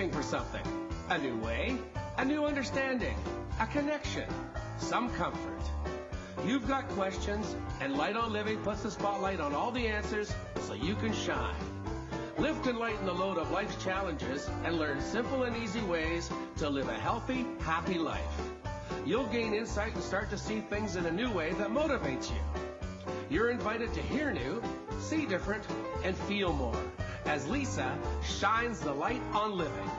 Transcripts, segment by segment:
searching for something. A new way, a new understanding, a connection, some comfort. You've got questions, and Light on Living puts the spotlight on all the answers so you can shine. Lift and lighten the load of life's challenges and learn simple and easy ways to live a healthy, happy life. You'll gain insight and start to see things in a new way that motivates you. You're invited to hear new, see different, and feel more as Lisa shines the light on living.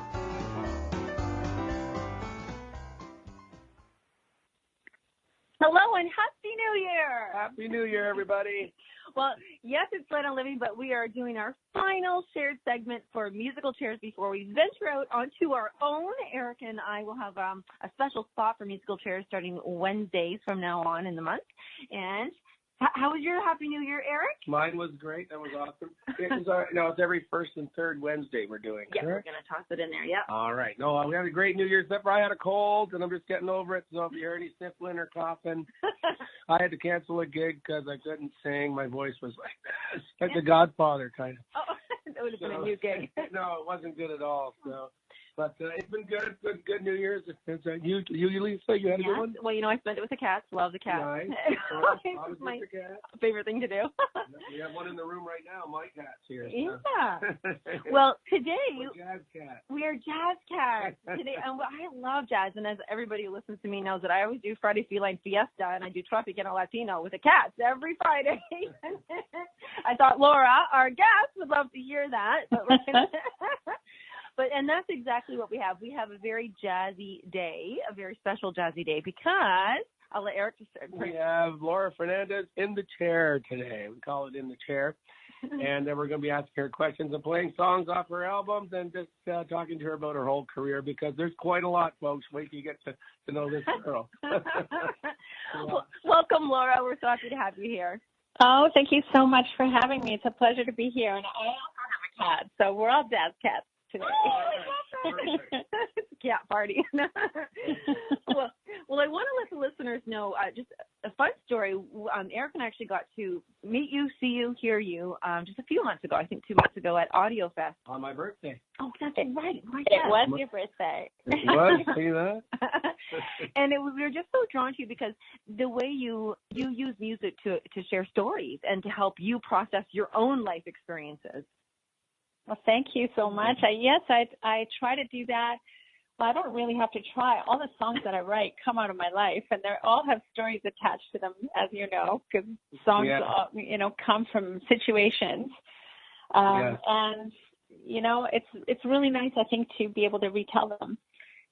Hello and Happy New Year! Happy New Year, everybody. Well, yes, it's Light on Living, but we are doing our final shared segment for musical chairs before we venture out onto our own. Eric and I will have a special spot for musical chairs starting Wednesdays from now on in the month. And how was your Happy New Year, Eric? Mine was great. That was awesome. It's every first and third Wednesday we're doing. Yeah, we're going to toss it in there, yeah. All right. No, we had a great New Year's, except for I had a cold, and I'm just getting over it. So if you hear any sniffling or coughing, I had to cancel a gig because I couldn't sing. My voice was like this, like the Godfather kind of. Oh, that would have been a new gig. No, it wasn't good at all. So. But it's been good New Year's. You Lisa, you had a good one? Well, I spent it with the cats. Love the cats. Nice. It's my favorite thing to do. We have one in the room right now. My cat's here. So. Yeah. Well, today we are jazz cats today, and I love jazz. And as everybody who listens to me knows that I always do Friday Feline Fiesta, and I do Tropicana Latino with the cats every Friday. I thought Laura, our guest, would love to hear that. And that's exactly what we have. We have a very jazzy day, a very special jazzy day, because I'll let Eric just start. We have Laura Fernandez in the chair today. We call it In the Chair. And then we're going to be asking her questions and playing songs off her albums and just talking to her about her whole career, because there's quite a lot, folks. Wait till you get to know this girl. Welcome, Laura. We're so happy to have you here. Oh, thank you so much for having me. It's a pleasure to be here. And I also have a cat, so we're all jazz cats today. It's a cat party. Well, I want to let the listeners know just a fun story. Eric and I actually got to meet you, see you, hear you just a few months ago, I think 2 months ago at Audio Fest. On my birthday. Oh, that's right. It was your birthday. It was, see that? And we were just so drawn to you because the way you use music to share stories and to help you process your own life experiences. Well, thank you so much. I try to do that. Well, I don't really have to try. All the songs that I write come out of my life, and they all have stories attached to them, as you know, because songs, come from situations. And, it's really nice, I think, to be able to retell them.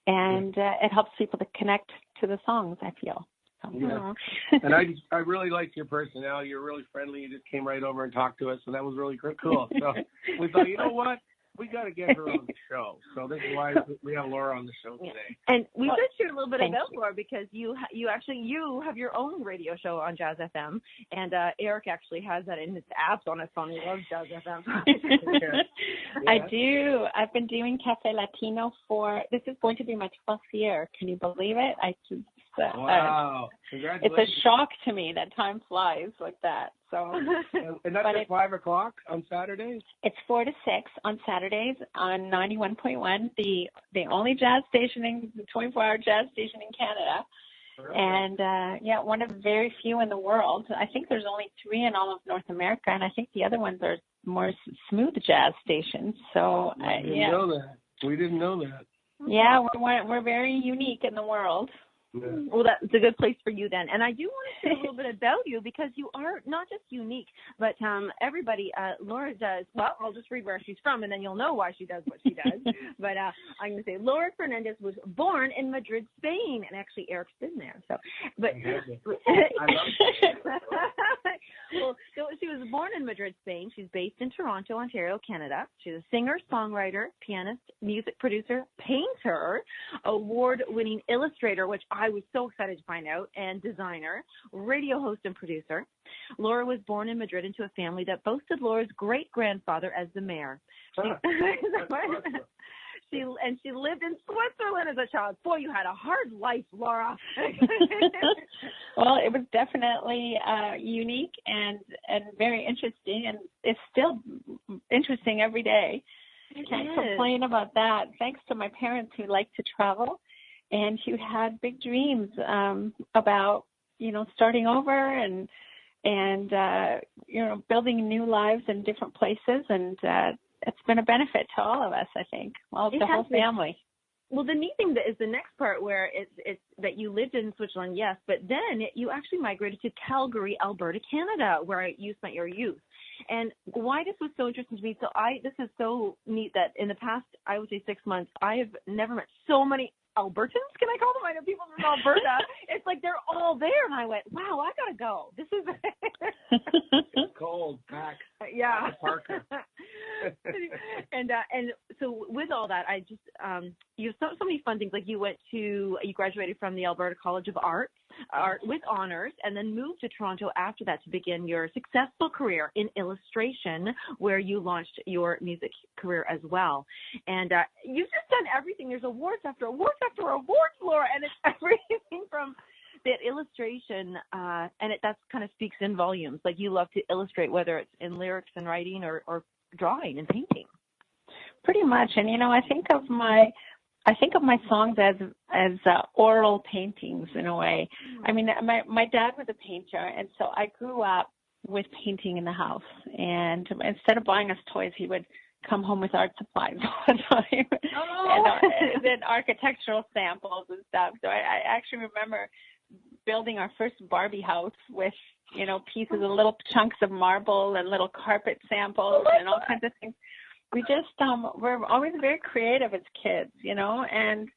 And it helps people to connect to the songs, I feel. Yeah. And I really liked your personality. You're really friendly. You just came right over and talked to us, so that was really cool. So we thought, you know what? We got to get her on the show. So this is why we have Laura on the show today. And we should share a little bit about Laura, because you have your own radio show on Jazz FM, and Eric actually has that in his apps on his phone. He loves Jazz FM. Yeah. I do. I've been doing Cafe Latino this is going to be my 12th year. Can you believe it? Wow. Congratulations. It's a shock to me that time flies like that. So, and that's at 5 o'clock on Saturdays? It's 4 to 6 on Saturdays on 91.1, the only jazz station, the 24-hour jazz station in Canada. Right. And, one of the very few in the world. I think there's only 3 in all of North America, and I think the other ones are more smooth jazz stations. So, we didn't know that. We didn't know that. Yeah, we're very unique in the world. Yeah. Well, that's a good place for you then. And I do want to say a little bit about you, because you are not just unique, but everybody, Laura does, well, I'll just read where she's from, and then you'll know why she does what she does. But I'm going to say Laura Fernandez was born in Madrid, Spain, and actually Eric's been there. So, but I love it. Well, so she was born in Madrid, Spain. She's based in Toronto, Ontario, Canada. She's a singer, songwriter, pianist, music producer, painter, award-winning illustrator, which I was so excited to find out, and designer, radio host and producer. Laura was born in Madrid into a family that boasted Laura's great-grandfather as the mayor. She lived in Switzerland as a child. Boy, you had a hard life, Laura. Well, it was definitely unique and very interesting, and it's still interesting every day. Can't complain about that. Thanks to my parents who like to travel and who had big dreams about, starting over and building new lives in different places. And it's been a benefit to all of us, I think, the whole family. Well, the neat thing is the next part where it's that you lived in Switzerland, yes, but then you actually migrated to Calgary, Alberta, Canada, where you spent your youth. And why this was so interesting to me, this is so neat that in the past, I would say 6 months, I have never met so many Albertans, can I call them? I know people from Alberta. It's like they're all there, and I went, wow, I gotta go. This is it's cold, packed. Yeah. Parker. and so with all that, I just you have so many fun things. Like you graduated from the Alberta College of Art with honors, and then moved to Toronto after that to begin your successful career in illustration, where you launched your music career as well. And you've just done everything. There's awards after awards after awards, Laura, and it's everything from that illustration, and that kind of speaks in volumes. Like you love to illustrate, whether it's in lyrics and writing or drawing and painting. Pretty much, and I think of my songs as oral paintings in a way. I mean, my dad was a painter, and so I grew up with painting in the house. And instead of buying us toys, he would come home with art supplies all the time, and then architectural samples and stuff. So I actually remember building our first Barbie house with, pieces of little chunks of marble and little carpet samples and all kinds of things. We just, we're always very creative as kids, and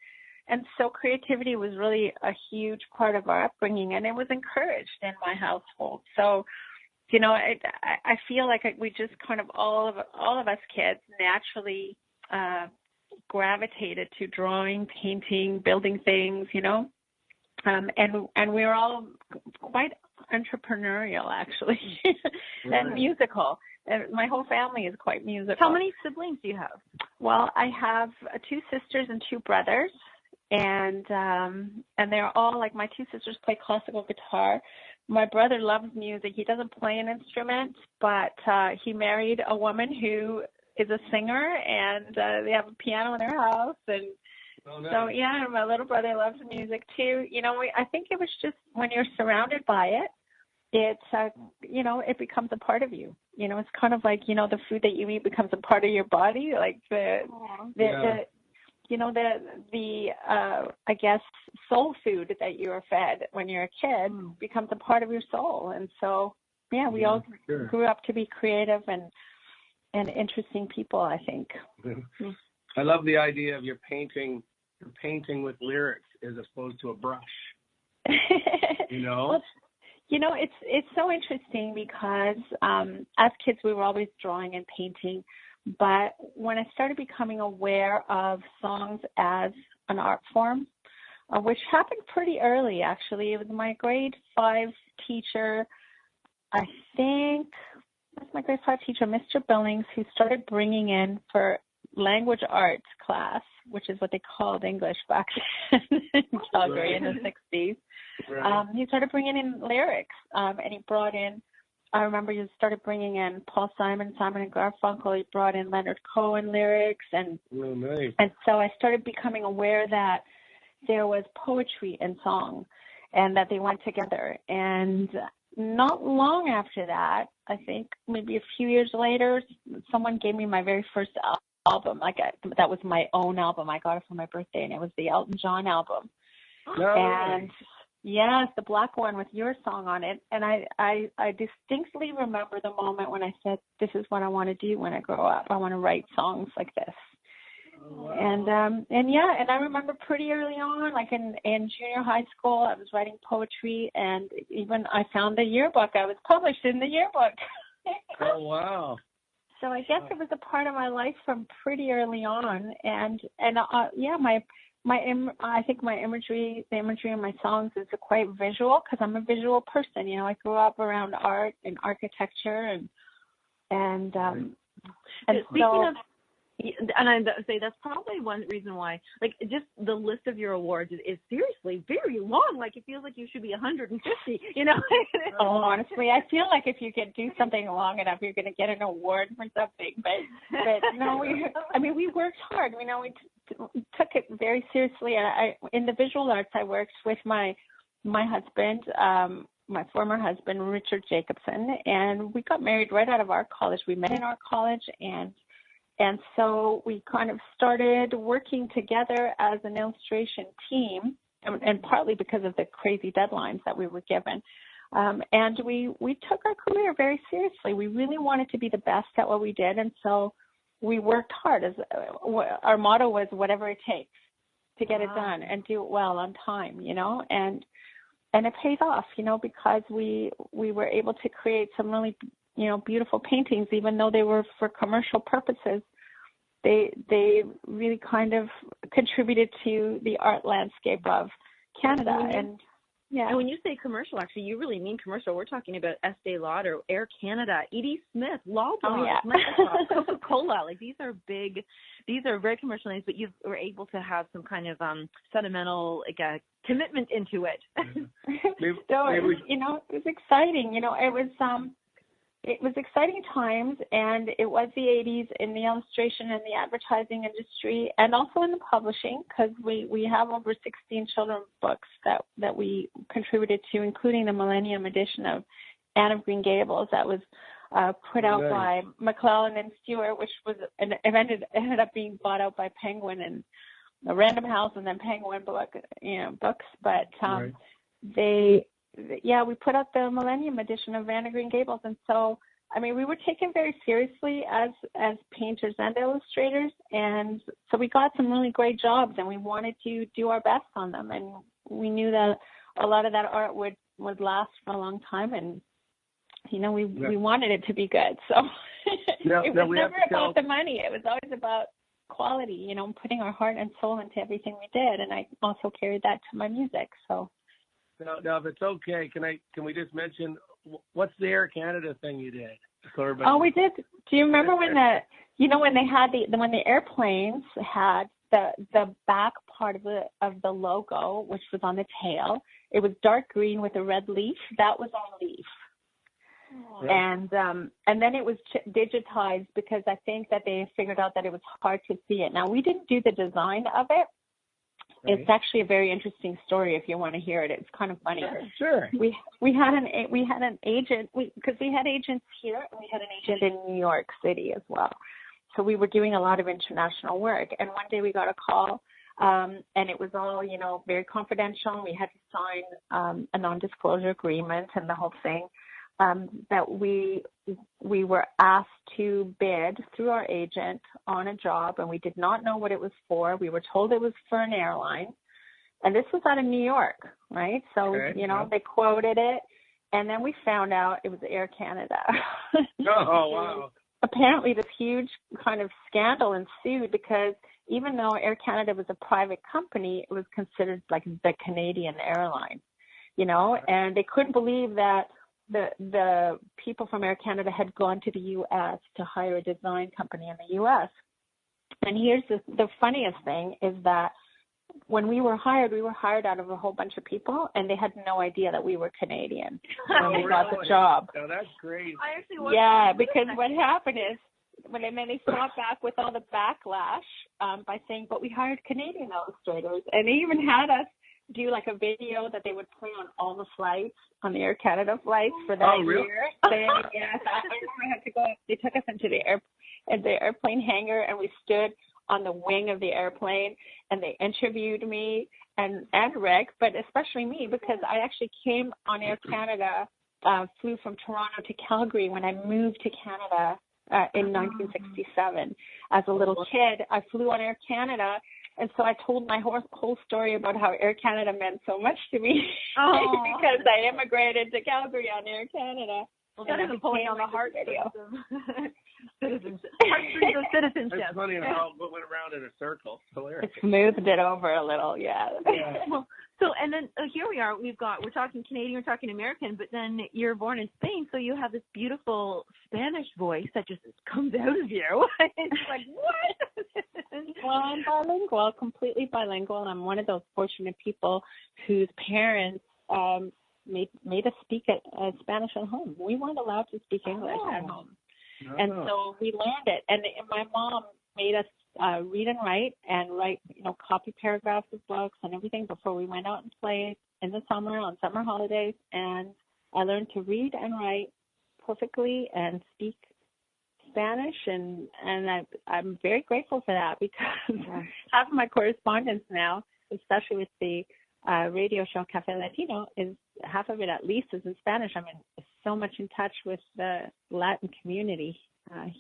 so creativity was really a huge part of our upbringing, and it was encouraged in my household. So, I feel like we just kind of all of us kids naturally gravitated to drawing, painting, building things, and we were all quite entrepreneurial, actually, and musical. And my whole family is quite musical. How many siblings do you have? Well, I have 2 sisters and 2 brothers, and they're all, like, my 2 sisters play classical guitar. My brother loves music. He doesn't play an instrument, but he married a woman who is a singer, and they have a piano in their house. And so, yeah, my little brother loves music too. I think it was just when you're surrounded by it, it's, it becomes a part of you. It's kind of like, the food that you eat becomes a part of your body, like I guess, soul food that you are fed when you're a kid becomes a part of your soul. And so, we all grew up to be creative and interesting people, I think. I love the idea of your painting with lyrics as opposed to a brush. Well, it's so interesting because as kids we were always drawing and painting. But when I started becoming aware of songs as an art form, which happened pretty early, actually, it was my grade 5 teacher, I think, that's my grade 5 teacher, Mr. Billings, who started bringing in for language arts class, which is what they called English back then in Calgary in the 60s. Right. He started bringing in lyrics, and he brought in, I remember he started bringing in Paul Simon and Garfunkel. He brought in Leonard Cohen lyrics, and and so I started becoming aware that there was poetry in song, and that they went together. And not long after that, I think maybe a few years later, someone gave me my very first album. That was my own album. I got it for my birthday, and it was the Elton John album. And yes, the black one with your song on it. And I distinctly remember the moment when I said, this is what I want to do when I grow up. I want to write songs like this. Wow. And I remember pretty early on, like in junior high school, I was writing poetry, and even I found the yearbook. I was published in the yearbook. Oh, wow. So I guess it was a part of my life from pretty early on. I think my imagery, the imagery in my songs is quite visual because I'm a visual person. I grew up around art and architecture and speaking of, and I say that's probably one reason why, like, just the list of your awards is seriously very long. Like, it feels like you should be 150, Oh, honestly, I feel like if you can do something long enough, you're going to get an award for something. But no, we worked hard. We took it very seriously. And in the visual arts, I worked with my husband, my former husband, Richard Jacobson, and we got married right out of our college. We met in our college, and so we kind of started working together as an illustration team, and partly because of the crazy deadlines that we were given. And we took our career very seriously. We really wanted to be the best at what we did, and so we worked hard. Our motto was whatever it takes to get it done and do it well on time, and it pays off, because we were able to create some really, beautiful paintings, even though they were for commercial purposes. They really kind of contributed to the art landscape of Canada. And when you say commercial, actually, you really mean commercial. We're talking about Estée Lauder, Air Canada, Edie Smith, Loblaw, Microsoft, Coca-Cola. Like, these are big, these are very commercial names, but you were able to have some kind of sentimental commitment into it. So, it was exciting. It was exciting times, and it was the 80s in the illustration and the advertising industry, and also in the publishing, because we have over 16 children's books that we contributed to, including the Millennium edition of Anne of Green Gables that was put out by McClellan and Stewart, which was ended up being bought out by Penguin and Random House and then Penguin books. But we put out the Millennium edition of Anne of Green Gables, and so we were taken very seriously as painters and illustrators, and so we got some really great jobs, and we wanted to do our best on them, and we knew that a lot of that art would last for a long time, and we wanted it to be good. So it was never about the money. It was always about quality, putting our heart and soul into everything we did, and I also carried that to my music. So. Now, if it's okay, can we just mention what's the Air Canada thing you did? We did. Do you remember when when the airplanes had the back part of the logo, which was on the tail? It was dark green with a red leaf. That was our leaf. And then it was digitized because I think that they figured out that it was hard to see it. Now, we didn't do the design of it. Right. It's actually a very interesting story if you want to hear it. It's kind of funny. Sure. We had an agent because we had agents here and we had an agent in New York City as well. So we were doing a lot of international work. And one day we got a call, and it was all very confidential. We had to sign a non-disclosure agreement and the whole thing. That we were asked to bid through our agent on a job, and we did not know what it was for. We were told it was for an airline, and this was out of New York, right? So, they quoted it, and then we found out it was Air Canada. Oh, wow. Apparently this huge kind of scandal ensued because even though Air Canada was a private company, it was considered like the Canadian airline, and they couldn't believe that the people from Air Canada had gone to the U.S. to hire a design company in the U.S. And here's the funniest thing is that when we were hired out of a whole bunch of people, and they had no idea that we were Canadian when we got the job. Oh, that's great. Because what happened is when they fought back with all the backlash by saying, but we hired Canadian illustrators, and they even had us do like a video that they would play on all the flights, on the Air Canada flights for that year. I remember I had to go. They took us into the airplane hangar, and we stood on the wing of the airplane, and they interviewed me and Rick, but especially me because I actually came on Air Canada, flew from Toronto to Calgary when I moved to Canada in 1967. As a little kid, I flew on Air Canada. And so I told my whole story about how Air Canada meant so much to me because I immigrated to Calgary on Air Canada. Well, that is pulling on the heart video. Citizenship. It's funny how it went around in a circle. It smoothed it over a little, yeah. So, and then here we are. We're talking Canadian, we're talking American, but then you're born in Spain, so you have this beautiful Spanish voice that just comes out of you. It's like, what? Well, I'm bilingual, completely bilingual. I'm one of those fortunate people whose parents made us speak Spanish at home. We weren't allowed to speak English at home. No. And so we learned it. And my mom made us read and write, copy paragraphs of books and everything before we went out and played in the summer on summer holidays. And I learned to read and write perfectly and speak Spanish, and I'm very grateful for that, because half of my correspondence now, especially with the radio show Cafe Latino, is half of it at least is in Spanish. I'm so much in touch with the Latin community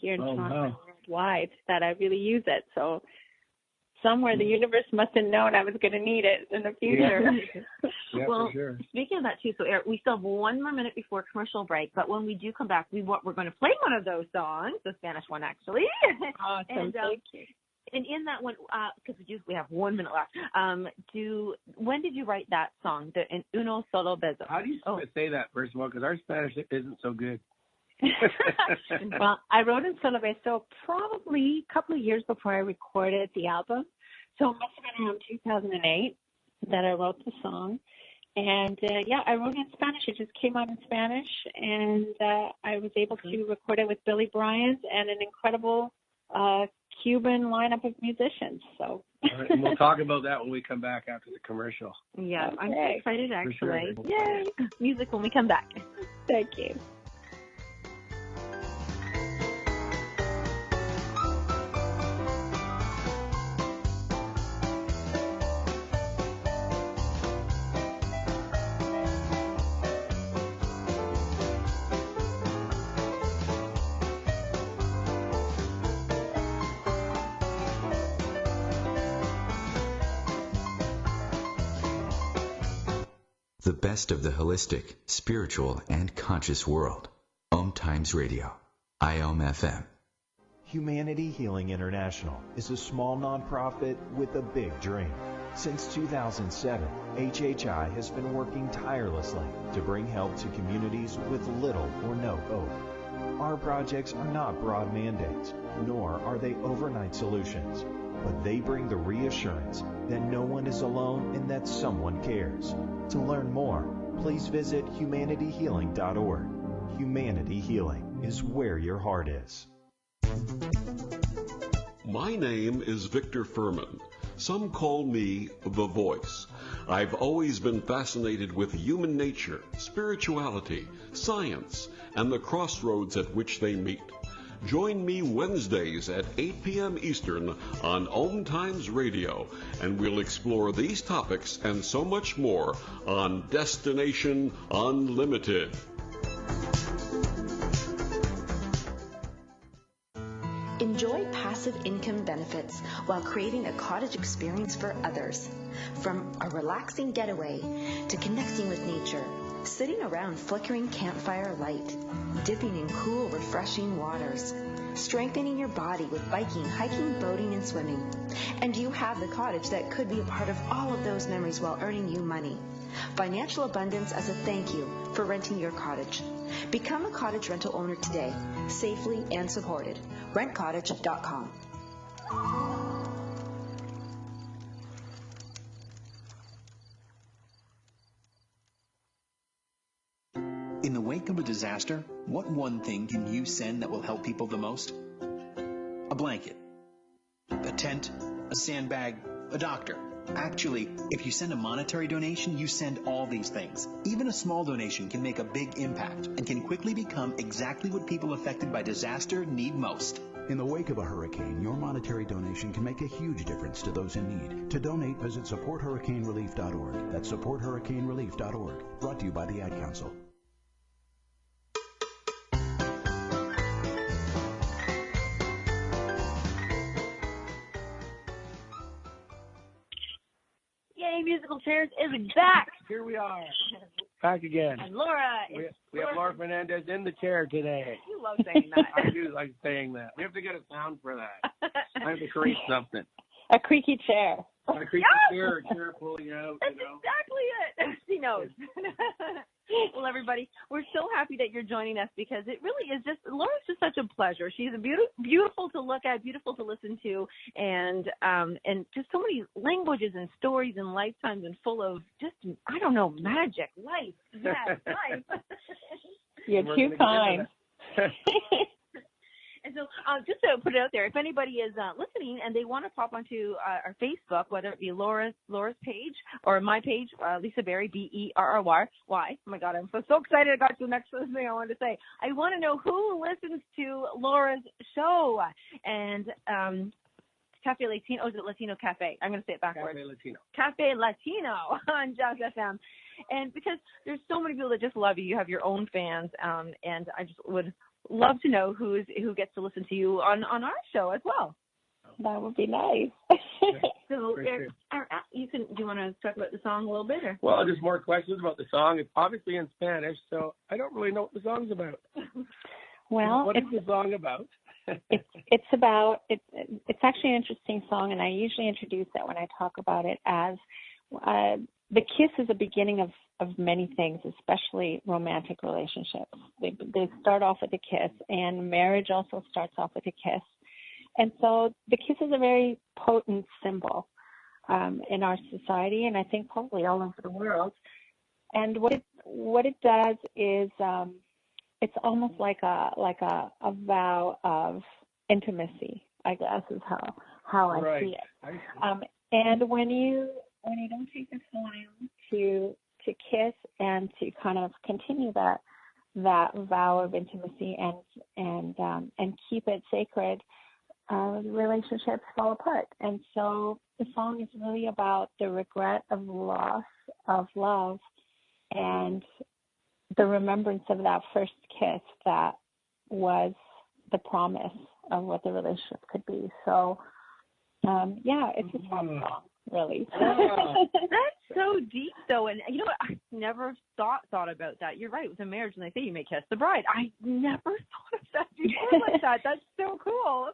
here in Toronto and worldwide that I really use it. So somewhere the universe must have known I was going to need it in the future. Yeah, well, for sure. Speaking of that too, so Eric, we still have 1 more minute before commercial break, but when we do come back, we're going to play one of those songs, the Spanish one actually. Awesome, and, thank you. And in that one, because we have 1 minute left, when did you write that song, the En Uno Solo Beso? How do you say that, first of all? Because our Spanish isn't so good. Well, I wrote in Solo Beso probably a couple of years before I recorded the album. So it must have been around 2008 that I wrote the song. And, I wrote it in Spanish. It just came out in Spanish. And I was able to record it with Billy Bryant and an incredible Cuban lineup of musicians. So All right, and we'll talk about that when we come back after the commercial. Yeah, okay. I'm so excited actually. Sure. Yay! Music when we come back. Thank you. The best of the holistic, spiritual, and conscious world. OMTimes Radio. IOM-FM. Humanity Healing International is a small nonprofit with a big dream. Since 2007, HHI has been working tirelessly to bring help to communities with little or no hope. Our projects are not broad mandates, nor are they overnight solutions, but they bring the reassurance that no one is alone and that someone cares. To learn more, please visit humanityhealing.org. Humanity Healing is where your heart is. My name is Victor Furman. Some call me The Voice. I've always been fascinated with human nature, spirituality, science, and the crossroads at which they meet. Join me Wednesdays at 8 p.m. Eastern on OMTimes Radio, and we'll explore these topics and so much more on Destination Unlimited. Enjoy passive income benefits while creating a cottage experience for others. From a relaxing getaway to connecting with nature, sitting around flickering campfire light, dipping in cool, refreshing waters, strengthening your body with biking, hiking, boating, and swimming. And you have the cottage that could be a part of all of those memories while earning you money. Financial abundance as a thank you for renting your cottage. Become a cottage rental owner today, safely and supported. RentCottage.com. In the wake of a disaster, what one thing can you send that will help people the most? A blanket, a tent, a sandbag, a doctor. Actually, if you send a monetary donation, you send all these things. Even a small donation can make a big impact and can quickly become exactly what people affected by disaster need most. In the wake of a hurricane, your monetary donation can make a huge difference to those in need. To donate, visit supporthurricanerelief.org. That's supporthurricanerelief.org. Brought to you by the Ad Council. Yay, Musical Chairs is back. Here we are, back again. And Laura We have Laura Fernandez in the chair today. You love saying that. I do like saying that. We have to get a sound for that. I have to create something. A creaky chair. I create a chair pulling out. That's exactly it. She knows. Well, everybody, we're so happy that you're joining us because it really is just, Laura's just such a pleasure. She's a beautiful to look at, beautiful to listen to, and just so many languages and stories and lifetimes and full of just, I don't know, magic, life. Yes, life. You're too kind. And so just to put it out there, if anybody is listening and they want to pop onto our Facebook, whether it be Laura's page or my page, Lisa Berry, Berry. Oh my God, I'm so excited I got to the next thing I wanted to say. I want to know who listens to Laura's show. And Cafe Latino, is it Latino Cafe? I'm going to say it backwards. Cafe Latino on Jazz FM. And because there's so many people that just love you. You have your own fans, and I just would love to know who gets to listen to you on our show as well. That would be nice. So, do you want to talk about the song a little bit? Or? Well, just more questions about the song. It's obviously in Spanish, so I don't really know what the song's about. Well, what is the song about? It's about it's actually an interesting song, and I usually introduce it when I talk about it as the kiss is the beginning of many things, especially romantic relationships. They start off with a kiss, and marriage also starts off with a kiss. And so the kiss is a very potent symbol in our society, and I think probably all over the world. And what it does is it's almost like a vow of intimacy, I guess is how I see it. And when you don't take the time to kiss and to kind of continue that vow of intimacy and keep it sacred, relationships fall apart. And so the song is really about the regret of loss of love and the remembrance of that first kiss that was the promise of what the relationship could be. So, it's a song, really. That's so deep, though. And you know what? I never thought about that. You're right. With a marriage, when they say you may kiss the bride, I never thought of that before like that. That's so cool.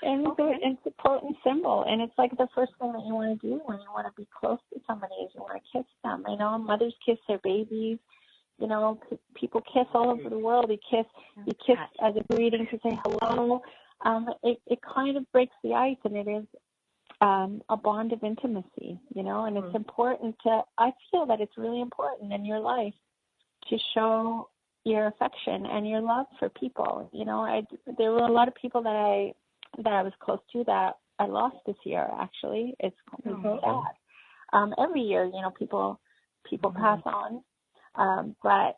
And it's a potent symbol. And it's like the first thing that you want to do when you want to be close to somebody is you want to kiss them. You know, mothers kiss their babies. You know, people kiss all over the world. You kiss as a greeting to say hello. It kind of breaks the ice, and it is a bond of intimacy, you know, and it's important I feel that it's really important in your life to show your affection and your love for people. You know, there were a lot of people that I was close to that I lost this year, actually. It's sad. Every year, you know, people pass on, but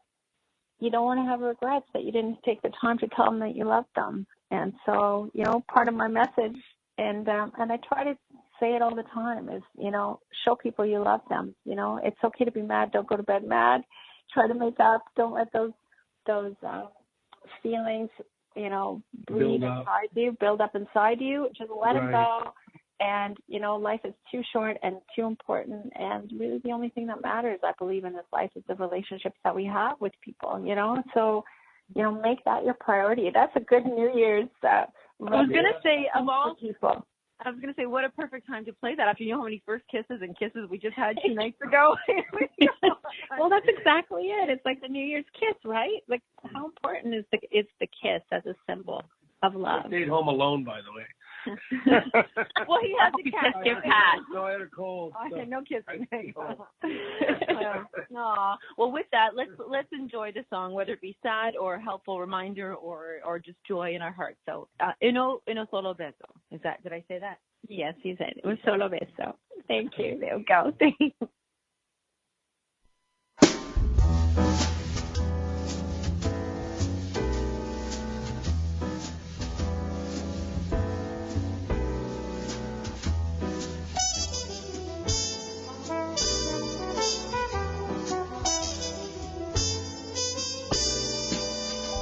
you don't want to have regrets that you didn't take the time to tell them that you loved them. And so, you know, part of my message, and I try to say it all the time, is, you know, show people you love them. You know, it's okay to be mad. Don't go to bed mad. Try to make up. Don't let those feelings, you know, build up inside you. Just let them go. And, you know, life is too short and too important. And really the only thing that matters, I believe, in this life is the relationships that we have with people, you know. So, you know, make that your priority. That's a good New Year's. I was going to say, what a perfect time to play that after you know how many first kisses we just had 2 nights ago. Well, that's exactly it. It's like the New Year's kiss, right? Like, how important is the kiss as a symbol of love? I stayed home alone, by the way. Well, he had to kiss your cat. No, I had a cold. So. Okay, no kissing. Well, with that, let's enjoy the song, whether it be sad or a helpful reminder or just joy in our hearts. So, uno solo beso. Did I say that? Yes, you said it. Un solo beso. Thank you. There we go. Thank you.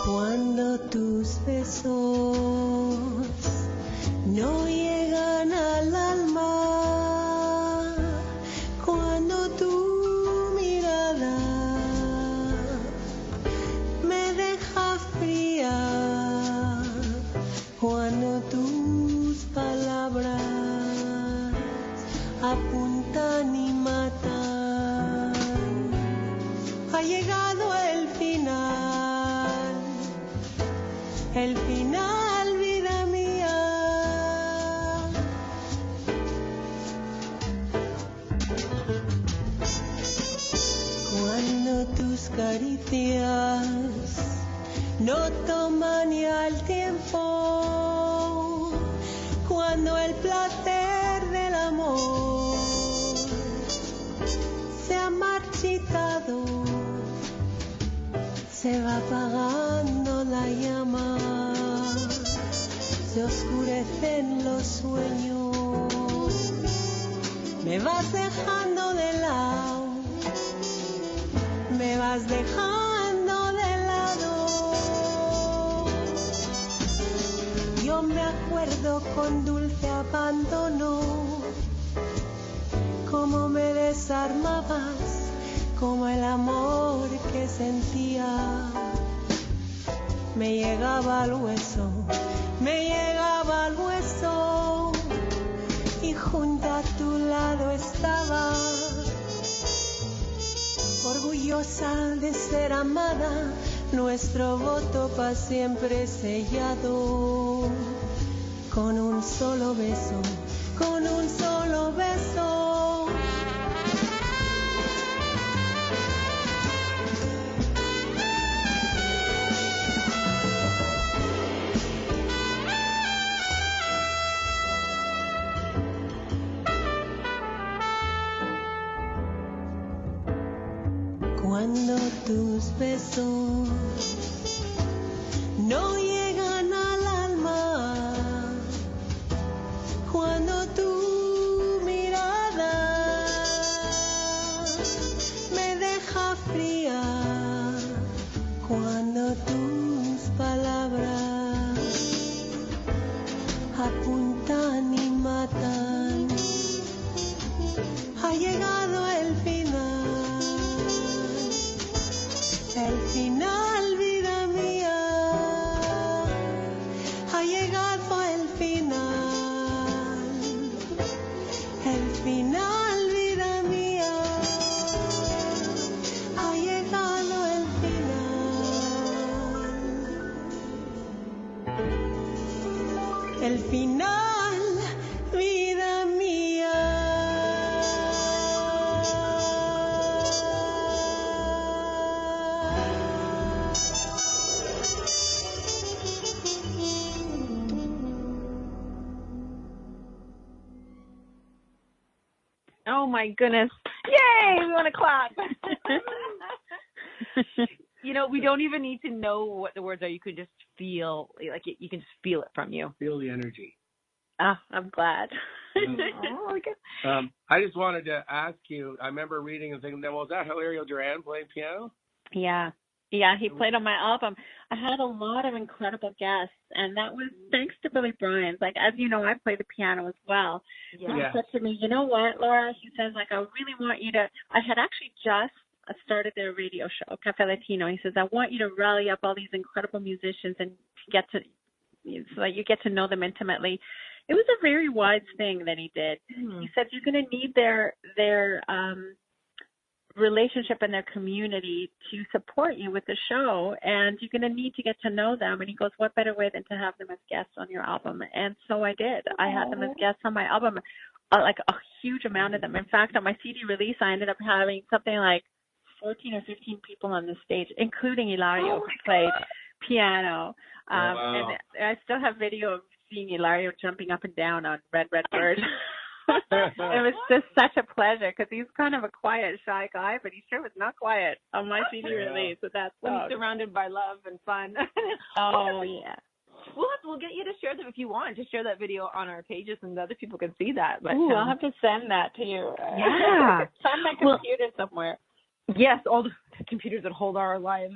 Cuando tus besos no llegan al alma, cuando tu mirada me deja fría, cuando tus palabras apuntan y matan, ha llegado el final, vida mía. Cuando tus caricias no toman ya el tiempo, cuando el placer del amor se ha marchitado, se va apagando la llama, se oscurecen los sueños, me vas dejando de lado, me vas dejando de lado. Yo me acuerdo con dulce abandono cómo me desarmabas, como el amor que sentía me llegaba al hueso, me llegaba al hueso, y junto a tu lado estaba, orgullosa de ser amada, nuestro voto pa' siempre sellado, con un solo beso, con un solo beso. Cuando tus besos no llegan al alma, cuando tu mirada me deja fría, cuando tus palabras apuntan y matan, ha llegado el final. El final, vida mía, ha llegado el final. El final, vida mía, ha llegado el final. El final, vida mía. Oh my goodness. Yay! We want to clap. You know, we don't even need to know what the words are. You can just feel, like you can just feel it from you. Feel the energy. Ah, I'm glad. Oh, okay. I just wanted to ask you, I remember reading and thinking, well, was that Hilario Duran playing piano? Yeah, he played on my album. I had a lot of incredible guests, and that was thanks to Billy Bryan's. Like, as you know, I play the piano as well. Yeah. He said to me, you know what, Laura? He says, like, I really want you to, I had actually just started their radio show, Cafe Latino. He says, I want you to rally up all these incredible musicians and get to, so that you get to know them intimately. It was a very wise thing that he did. Mm-hmm. He said, you're going to need their relationship and their community to support you with the show, and you're going to need to get to know them. And he goes, what better way than to have them as guests on your album? And so I did. I had them as guests on my album, like a huge amount of them. In fact, on my CD release, I ended up having something like 14 or 15 people on the stage, including Hilario, who played piano. And I still have video of seeing Hilario jumping up and down on Red Bird. It was just such a pleasure because he's kind of a quiet, shy guy, but he sure was not quiet on my CD release. So that's when he's surrounded by love and fun. Oh, yeah. We'll get you to share them if you want. Just share that video on our pages and other people can see that. But I'll have to send that to you. Yeah. It's on my computer somewhere. Yes, all the computers that hold our lives.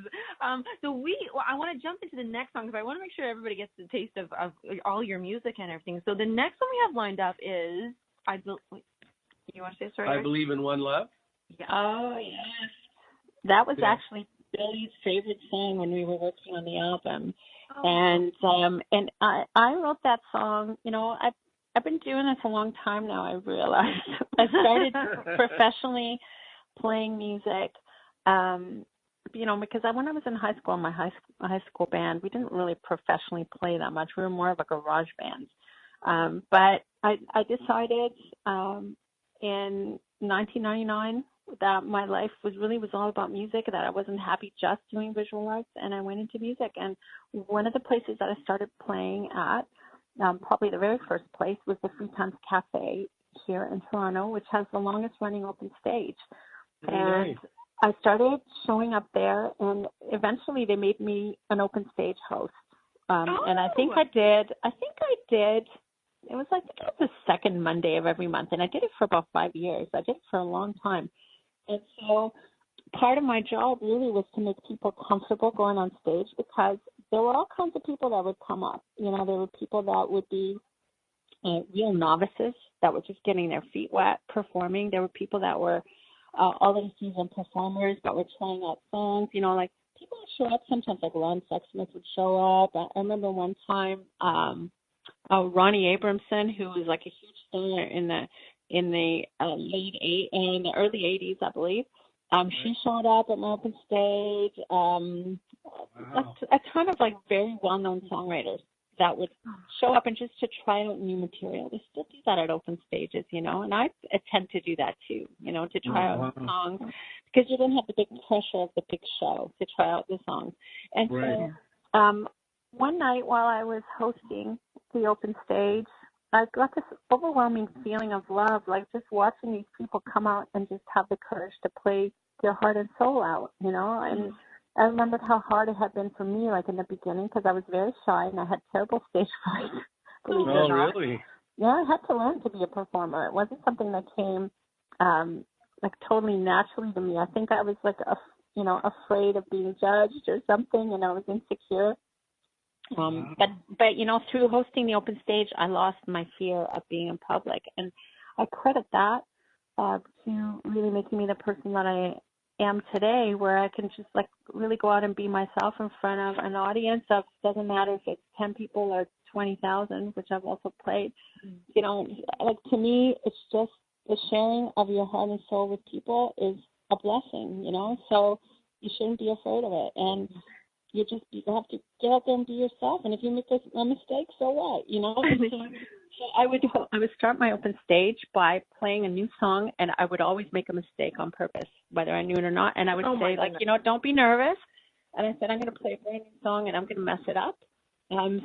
So I want to jump into the next song because I want to make sure everybody gets the taste of all your music and everything. So the next one we have lined up is, you want to say it? Sorry, I Believe in One Love. Yeah. Oh, yes. That was actually Billy's favorite song when we were working on the album. Oh. And I wrote that song, you know, I've been doing this a long time now, I realized. I started professionally playing music because when I was in high school, in my high school band, we didn't really professionally play that much. We were more of a garage band. But I decided in 1999 that my life was all about music, that I wasn't happy just doing visual arts, and I went into music. And one of the places that I started playing at, probably the very first place, was the Free Times Cafe here in Toronto, which has the longest running open stage. And nice. I started showing up there, and eventually they made me an open stage host. And I think I did. It was like the second Monday of every month, and I did it for about 5 years. I did it for a long time. And so part of my job really was to make people comfortable going on stage, because there were all kinds of people that would come up. There were people that would be real novices that were just getting their feet wet performing. There were people that were already seasoned performers that were trying out songs. Like people would show up sometimes, like Ron Sexsmith would show up. I remember one time Ronnie Abramson, who was like a huge star in the early 80s, I believe. She showed up at my open stage. A ton of like very well-known songwriters that would show up and just to try out new material. They still do that at open stages, and I tend to do that too, to try out songs, because you don't have the big pressure of the big show to try out the songs. And so one night while I was hosting the open stage, I got this overwhelming feeling of love, like just watching these people come out and just have the courage to play their heart and soul out, and I remembered how hard it had been for me, like in the beginning, because I was very shy and I had terrible stage fright. Oh, really? Yeah, I had to learn to be a performer. It wasn't something that came like totally naturally to me. I think I was like, afraid of being judged or something, and I was insecure. But through hosting the open stage, I lost my fear of being in public, and I credit that to really making me the person that I am today, where I can just like really go out and be myself in front of an audience of, doesn't matter if it's 10 people or 20,000, which I've also played. Like to me, it's just the sharing of your heart and soul with people is a blessing, so you shouldn't be afraid of it. And you have to get out there and be yourself. And if you make a mistake, so what? So I would start my open stage by playing a new song, and I would always make a mistake on purpose, whether I knew it or not. And I would say, like, don't be nervous. And I said, I'm going to play a brand new song, and I'm going to mess it up.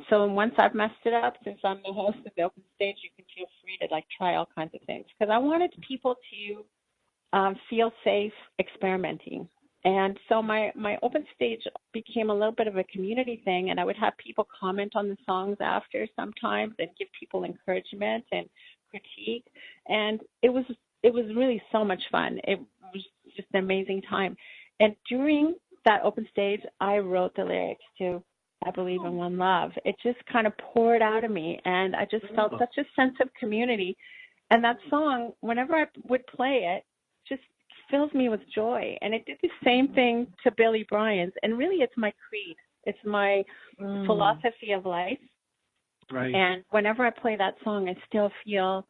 So once I've messed it up, since I'm the host of the open stage, you can feel free to like try all kinds of things, because I wanted people to feel safe experimenting. And so my open stage became a little bit of a community thing, and I would have people comment on the songs after sometimes and give people encouragement and critique. And it was really so much fun. It was just an amazing time. And during that open stage, I wrote the lyrics to I Believe in One Love. It just kind of poured out of me, and I just felt such a sense of community. And that song, whenever I would play it, just fills me with joy. And it did the same thing to Billy Bryan's. And really, it's my creed. It's my philosophy of life. Right. And whenever I play that song, I still feel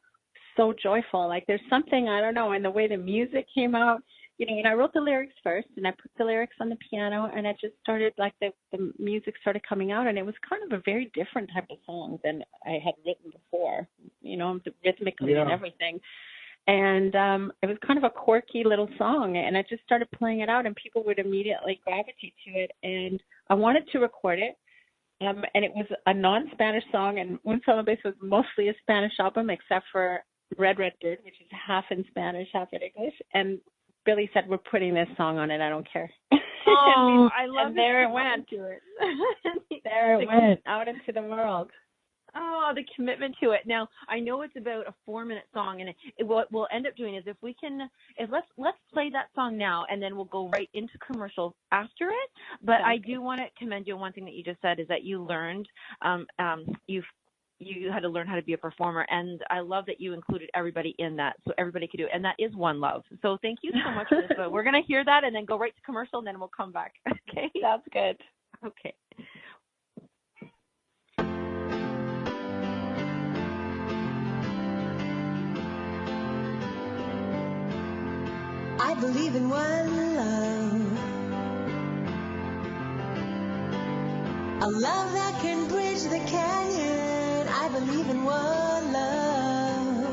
so joyful. Like there's something, I don't know, in the way the music came out. And I wrote the lyrics first, and I put the lyrics on the piano, and it just started, like the music started coming out, and it was kind of a very different type of song than I had written before, rhythmically and everything. And it was kind of a quirky little song, and I just started playing it out, and people would immediately gravitate to it. And I wanted to record it, and it was a non-Spanish song, and Un Solo Beso was mostly a Spanish album, except for Red Red Bird, which is half in Spanish, half in English. And Billy said, "We're putting this song on it. I don't care." Oh, I love it. And there it went. There it went out into the world. Oh, the commitment to it. Now, I know it's about a 4-minute song, and what we'll end up doing is let's play that song now, and then we'll go right into commercials after it. But I do want to commend you on one thing that you just said, is that you learned, you had to learn how to be a performer, and I love that you included everybody in that, so everybody could do it, and that is one love. So thank you so much for this. We're going to hear that and then go right to commercial, and then we'll come back. Okay? That's good. Okay. I believe in one love. A love that can bridge the canyon. I believe in one love.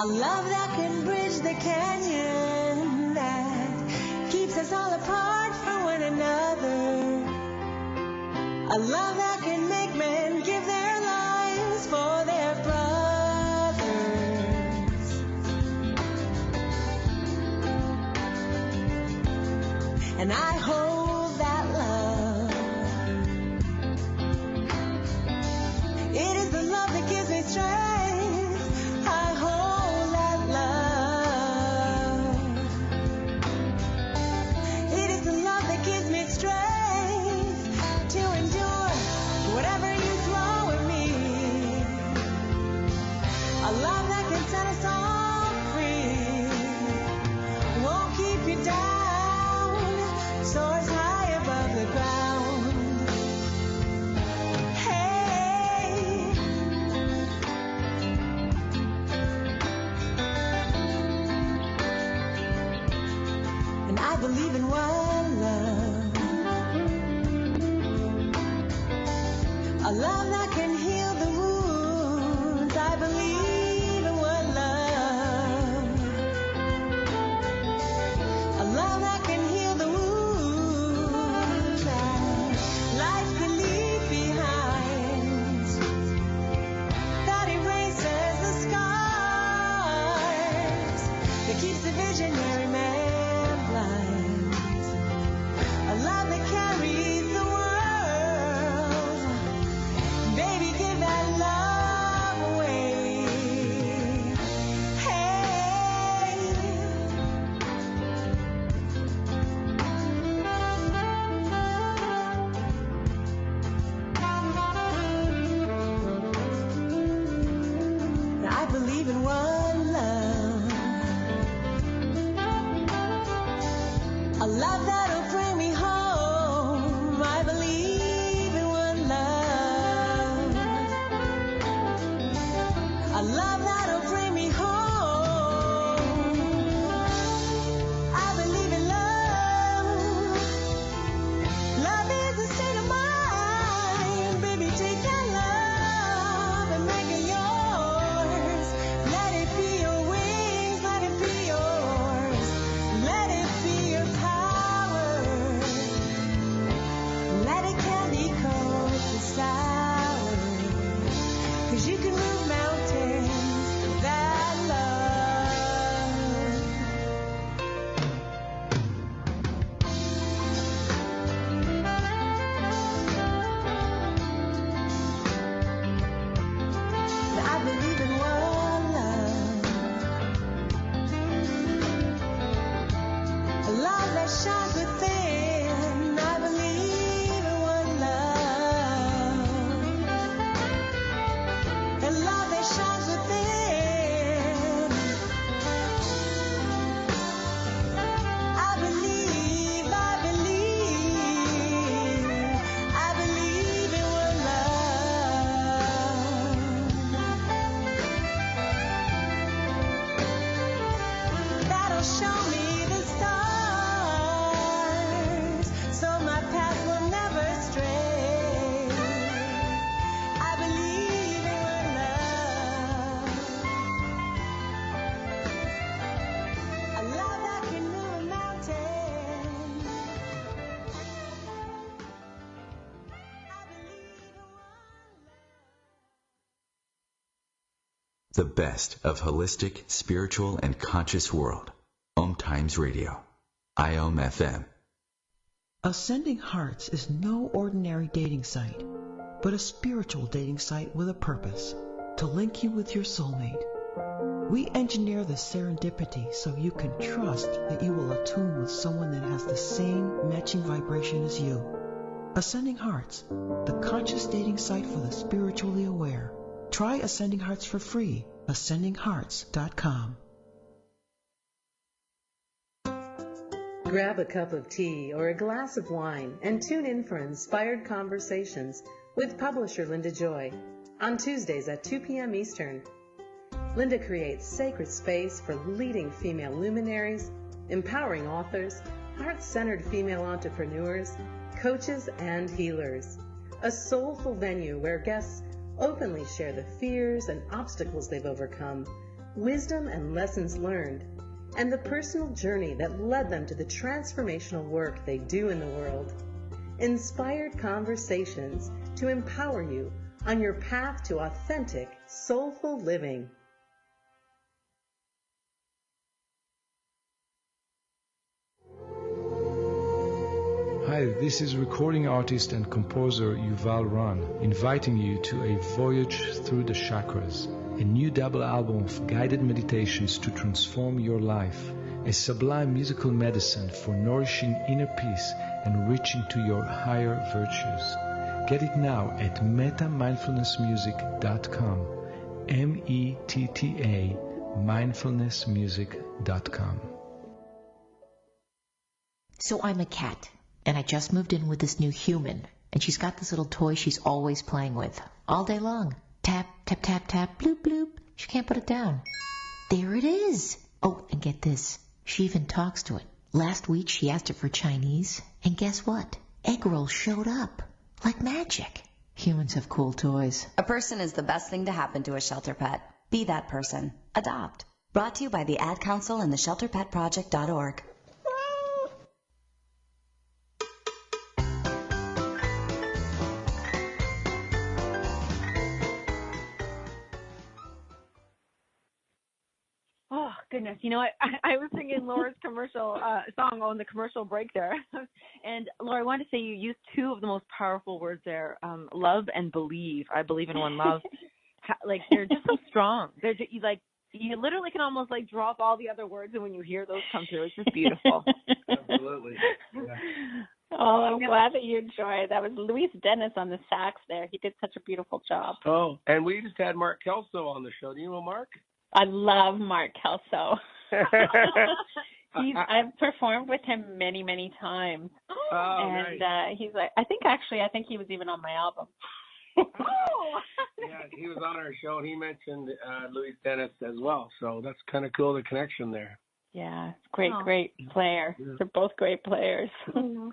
A love that can bridge the canyon, that keeps us all apart from one another. A love that can make men give their lives for their brothers. And I hold that love. It is the love that gives me strength. I hold that love. It is the love that gives me strength to endure whatever you throw at me. A love that can set us all free. Won't keep you down. Soars high above the ground. Hey. And I believe in one love. A love that can heal the wounds. I believe in one love. A love that can heal the wounds that life can leave behind. That erases the scars. That keeps the visionary man blind. A love that carries the world. Baby, give that love away. Hey. Now I believe in one love. A love that'll bring me home. I believe in one love. A love that'll bring me home. I believe in love. Love is a state of mind. Baby, take that love and make it yours. Let it be your wings. Let it be yours. Let it be your power. Let it candy coat the sour. 'Cause you can move mountains with that love. I believe in one love. A love that shines within. I believe in one love. A love that shines within. I believe in one love. That'll show me the stars, so my path will never stray. I believe in one love. A love that can move a mountain. I believe in one love. The best of holistic, spiritual, and conscious world. OMTimes Radio. IOM FM. Ascending Hearts is no ordinary dating site, but a spiritual dating site with a purpose, to link you with your soulmate. We engineer the serendipity so you can trust that you will attune with someone that has the same matching vibration as you. Ascending Hearts, the conscious dating site for the spiritually aware. Try Ascending Hearts for free. AscendingHearts.com. Grab a cup of tea or a glass of wine and tune in for inspired conversations with publisher Linda Joy on Tuesdays at 2 p.m. Eastern. Linda creates sacred space for leading female luminaries, empowering authors, heart-centered female entrepreneurs, coaches, and healers. A soulful venue where guests openly share the fears and obstacles they've overcome, wisdom and lessons learned, and the personal journey that led them to the transformational work they do in the world. Inspired conversations to empower you on your path to authentic, soulful living. Hi, this is recording artist and composer Yuval Ran, inviting you to a voyage through the chakras, a new double album of guided meditations to transform your life, a sublime musical medicine for nourishing inner peace and reaching to your higher virtues. Get it now at metamindfulnessmusic.com, METTA mindfulnessmusic.com. So I'm a cat, and I just moved in with this new human, and she's got this little toy she's always playing with, all day long. Tap, tap, tap, tap, bloop, bloop. She can't put it down. There it is. Oh, and get this. She even talks to it. Last week she asked it for Chinese, and guess what? Egg rolls showed up. Like magic. Humans have cool toys. A person is the best thing to happen to a shelter pet. Be that person. Adopt. Brought to you by the Ad Council and the ShelterPetProject.org. Oh, goodness. You know what? I was singing Laura's commercial song on the commercial break there. And, Laura, I wanted to say you used two of the most powerful words there, love and believe. I believe in one love. Like, they're just so strong. They're just, you literally can almost, drop all the other words, and when you hear those come through, it's just beautiful. Absolutely. Yeah. Oh, I'm glad that you enjoyed. That was Luis Dennis on the sax there. He did such a beautiful job. Oh, and we just had Mark Kelso on the show. Do you know Mark? I love Mark Kelso. I've performed with him many, many times. Oh, and nice. He's like, I think he was even on my album. Oh! Yeah, he was on our show, and he mentioned Luis Dennis as well. So that's kind of cool, the connection there. Yeah, great player. Yeah. They're both great players. Mm-hmm.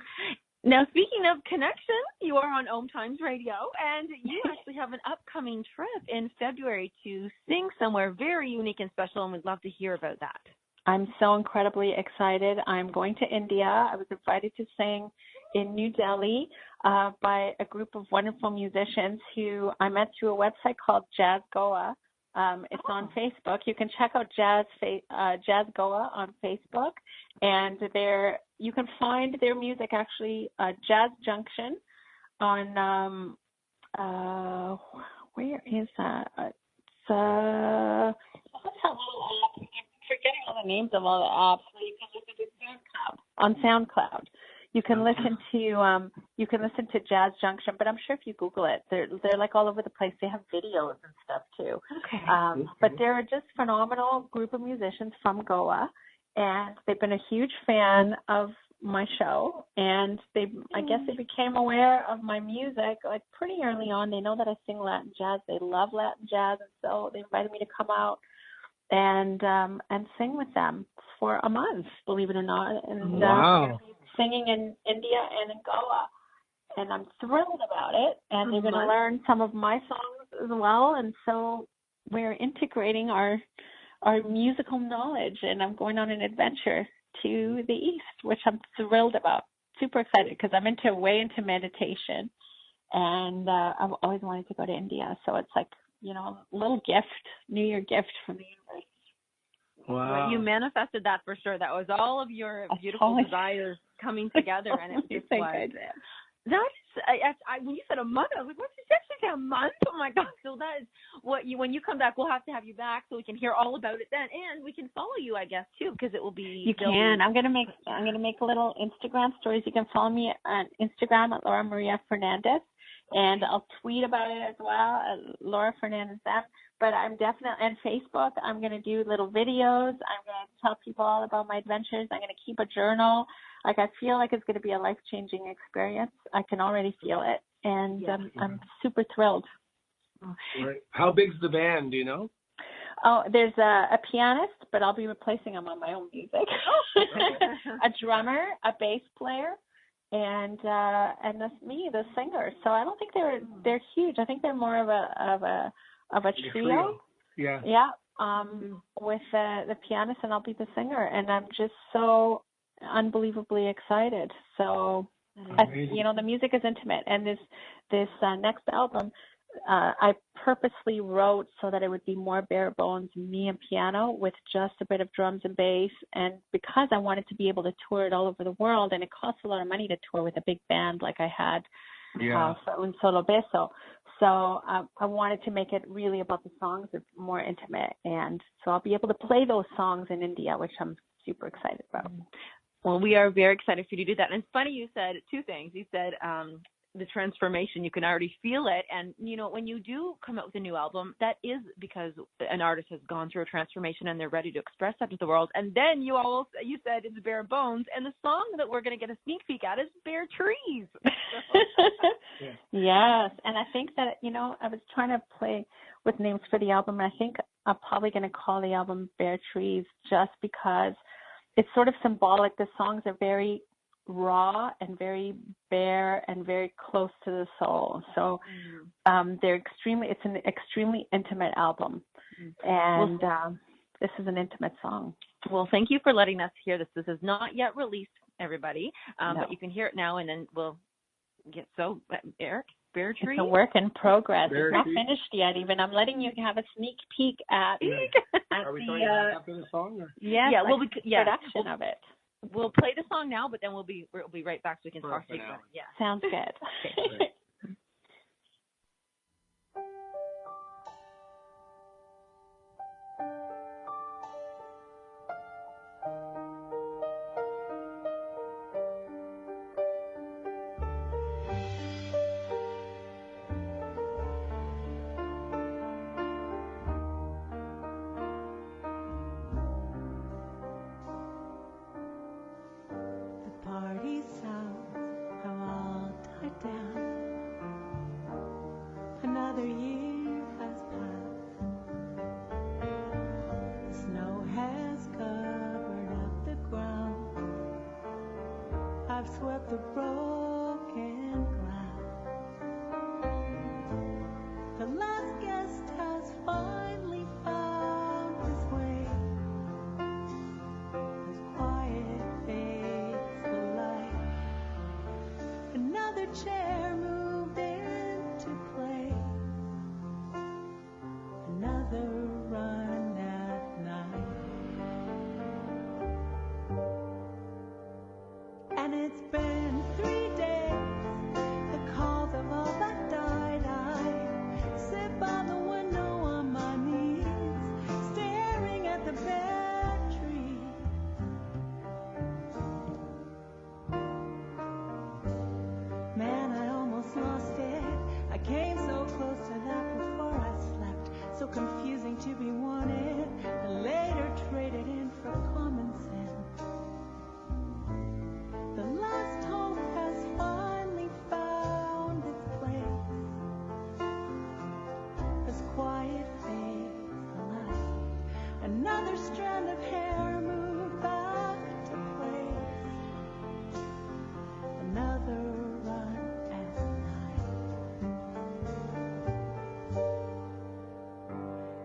Now, speaking of connection, you are on OMTimes Radio, and you actually have an upcoming trip in February to sing somewhere very unique and special, and we'd love to hear about that. I'm so incredibly excited. I'm going to India. I was invited to sing in New Delhi by a group of wonderful musicians who I met through a website called Jazz Goa. It's on Facebook. You can check out Jazz Goa on Facebook, and you can find their music actually Jazz Junction on where is that? It's I'm forgetting all the names of all the apps. You can listen to SoundCloud on SoundCloud. You can listen to Jazz Junction, but I'm sure if you Google it, they're like all over the place. They have videos and stuff too. Okay. But they're just phenomenal group of musicians from Goa, and they've been a huge fan of my show, and I guess they became aware of my music like pretty early on. They know that I sing Latin jazz. They love Latin jazz, and so they invited me to come out and sing with them for a month, believe it or not. And wow. Singing in India and in Goa, and I'm thrilled about it. And they're going to learn some of my songs as well, and so we're integrating our musical knowledge, and I'm going on an adventure to the east, which I'm thrilled about. Super excited because I'm way into meditation, and I've always wanted to go to India, so it's like, a little gift, New Year gift from the universe. Wow. Well, you manifested that for sure. That was all of your beautiful desires coming together, and it was just like, when you said a month, I was like, what's she say a month? Oh my God. So that is when you come back, we'll have to have you back so we can hear all about it then, and we can follow you, I guess, too, because it will be. You can. I'm gonna make little Instagram stories. You can follow me on Instagram at Laura Maria Fernandez, and I'll tweet about it as well at Laura Fernandez. But I'm definitely on Facebook. I'm going to do little videos. I'm going to tell people all about my adventures. I'm going to keep a journal. Like, I feel like it's going to be a life-changing experience. I can already feel it, and I'm super thrilled. Right. How big's the band? Do you know? Oh, there's a pianist, but I'll be replacing him on my own music. A drummer, a bass player, and that's me, the singer. So I don't think they're huge. I think they're more of a trio. Yeah. Yeah. With the pianist, and I'll be the singer, and I'm just so unbelievably excited. So, the music is intimate, and this next album, I purposely wrote so that it would be more bare bones, me and piano with just a bit of drums and bass, and because I wanted to be able to tour it all over the world, and it costs a lot of money to tour with a big band like I had for Un Solo Beso. So I wanted to make it really about the songs. It's more intimate, and so I'll be able to play those songs in India, which I'm super excited about. Well, we are very excited for you to do that. And it's funny you said two things. You said the transformation, you can already feel it. And, when you do come out with a new album, that is because an artist has gone through a transformation and they're ready to express that to the world. And then you said it's bare bones. And the song that we're going to get a sneak peek at is Bare Trees. Yes. And I think that, I was trying to play with names for the album. And I think I'm probably going to call the album Bare Trees just because it's sort of symbolic. The songs are very raw and very bare and very close to the soul. So it's an extremely intimate album. And this is an intimate song. Well, thank you for letting us hear this. This is not yet released, everybody, but you can hear it now, and then we'll get Eric, Bare Trees? It's a work in progress. It's not finished yet even. I'm letting you have a sneak peek at Are we starting after the song? Or? Yes, production of it. We'll play the song now, but then we'll be right back so we can talk to you about it. Yeah. Sounds good. Okay. Swept the broken glass. The last guest has finally found his way. As quiet fades the light, another chair moved into place. Another run at night. And it's been 3 days, the cause of all that died. I sit by the window on my knees, staring at the bare tree. Man, I almost lost it. I came so close to that before I slept. So confusing to be wanted, and later traded in for common sense. The last hope has finally found its place. As quiet fades the light, another strand of hair moved back to place. Another run at night.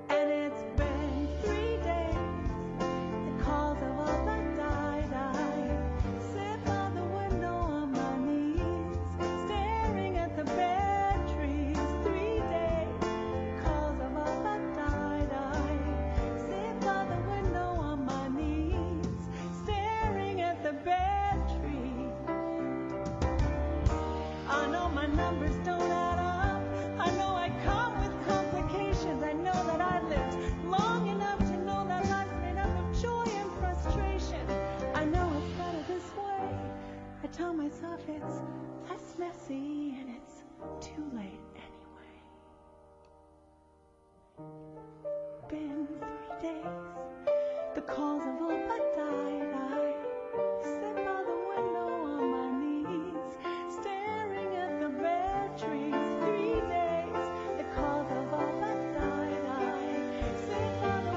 And it's been 3 days, the cause of all that died. I sit by the window on my knees, staring at the bare trees. 3 days, cause of all that died. I sit by the window on my knees, staring at the bare tree. I know my numbers don't add up. I know I come with complications. I know that I lived long enough to know that life's made up of joy and frustration. I know it's better this way. I tell myself it's less messy and it's too late anyway. Been 3 days, the cause of all that died. I sit by the window on my knees, staring at the bare trees. 3 days, the cause of all that died. I sit by the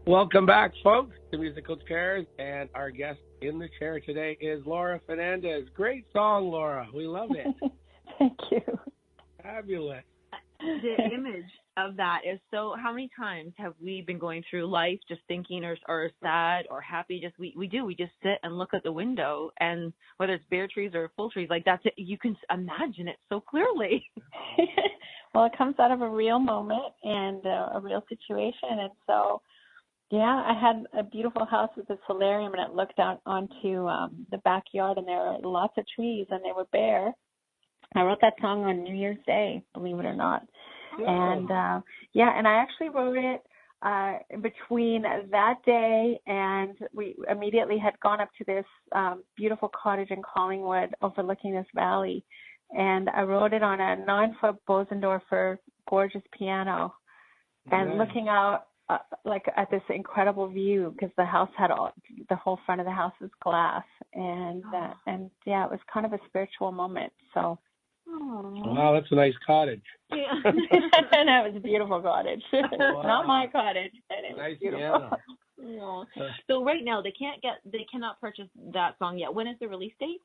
Welcome back, folks, to Musical Chairs, and our guest in the chair today is Laura Fernandez. Great song, Laura. We love it. Thank you. Fabulous. The image of that is so. How many times have we been going through life just thinking or sad or happy? Just we just sit and look at the window, and whether it's bare trees or full trees, like that's it. You can imagine it so clearly. Well, it comes out of a real moment and a real situation, and so. Yeah, I had a beautiful house with a solarium, and it looked out onto the backyard, and there were lots of trees, and they were bare. I wrote that song on New Year's Day, believe it or not. Oh. And, and I actually wrote it between that day, and we immediately had gone up to this beautiful cottage in Collingwood overlooking this valley. And I wrote it on a 9-foot Bosendorfer gorgeous piano, and looking out, at this incredible view, because the house had the whole front of the house is glass, and it was kind of a spiritual moment. So, wow, that's a nice cottage. Yeah, and that was a beautiful cottage. Wow. Not my cottage, but it was beautiful. Yeah. So right now they cannot purchase that song yet. When is the release date?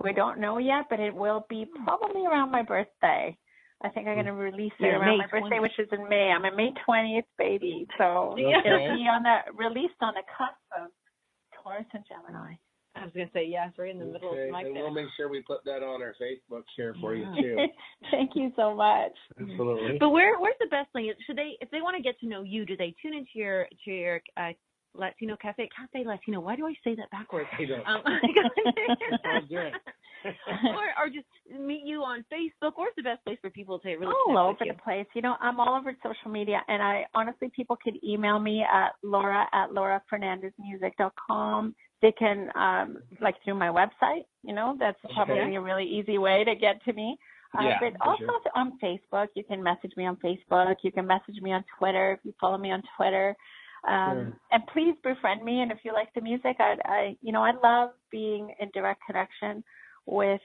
We don't know yet, but it will be probably around my birthday. I think I'm going to release it around my birthday, which is in May. I'm a May 20th baby, so it'll be released on the cusp of Taurus and Gemini. I was going to say, yes, right in the middle of my and we'll make sure we put that on our Facebook here for you, too. Thank you so much. Absolutely. But where's the best thing? If they want to get to know you, do they tune into your Latino Cafe Latino? Why do I say that backwards? or just meet you on Facebook. Where's the best place for people to really all over the place? I'm all over social media, and I honestly, people could email me at laura@laurafernandezmusic.com. They can through my website. That's probably a really easy way to get to me. But also on Facebook, you can message me on Facebook. You can message me on Twitter if you follow me on Twitter. And please befriend me. And if you like the music, I love being in direct connection with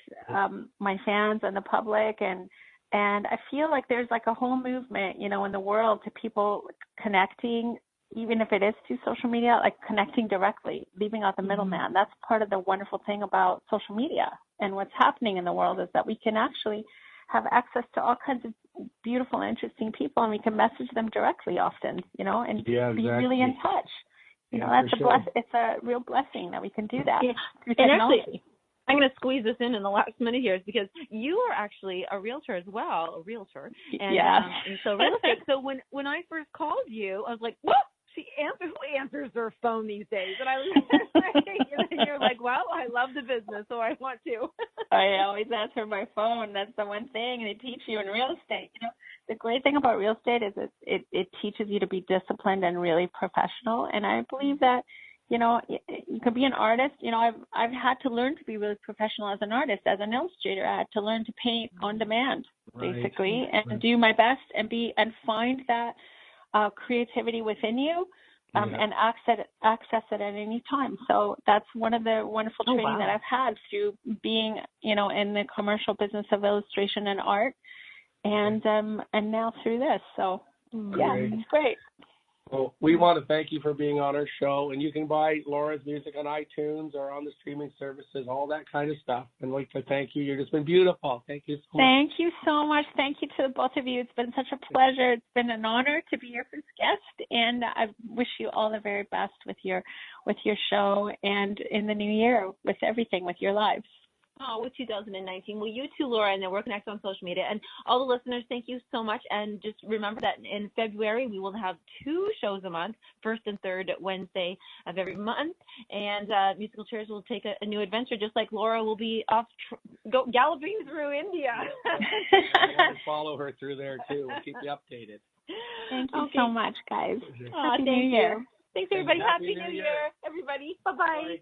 my fans and the public, and I feel like there's like a whole movement, in the world to people connecting, even if it is through social media, like connecting directly, leaving out the middleman. That's part of the wonderful thing about social media and what's happening in the world, is that we can actually have access to all kinds of beautiful, interesting people, and we can message them directly often, and be really in touch. That's it's a real blessing that we can do that through technology. Actually, I'm going to squeeze this in the last minute here, because you are actually a realtor as well, and so real estate. So when I first called you, I was like, what? Who answers their phone these days? And I was and you're like, well, I love the business, so I want to. I always answer my phone. That's the one thing they teach you in real estate. The great thing about real estate is it teaches you to be disciplined and really professional. And I believe that, you can be an artist. I've had to learn to be really professional as an artist, as an illustrator. I had to learn to paint on demand, basically, and do my best and find that creativity within you, and access it at any time. So that's one of the wonderful training that I've had through being, in the commercial business of illustration and art, and now through this. So it's great. Well, we want to thank you for being on our show, and you can buy Laura's music on iTunes or on the streaming services, all that kind of stuff. And we'd like to thank you. You've just been beautiful. Thank you so much. Thank you so much. Thank you to the both of you. It's been such a pleasure. It's been an honor to be your first guest, and I wish you all the very best with your show and in the new year with everything, with your lives. With 2019. Well, you too, Laura, and then we're connected on social media. And all the listeners, thank you so much. And just remember that in February, we will have 2 shows a month, first and third Wednesday of every month. And Musical Chairs will take a new adventure, just like Laura will be off galloping through India. We'll follow her through there, too. We'll keep you updated. Thank you so much, guys. Happy New Year. Thanks, everybody. Happy New Year, everybody. Bye-bye. Bye.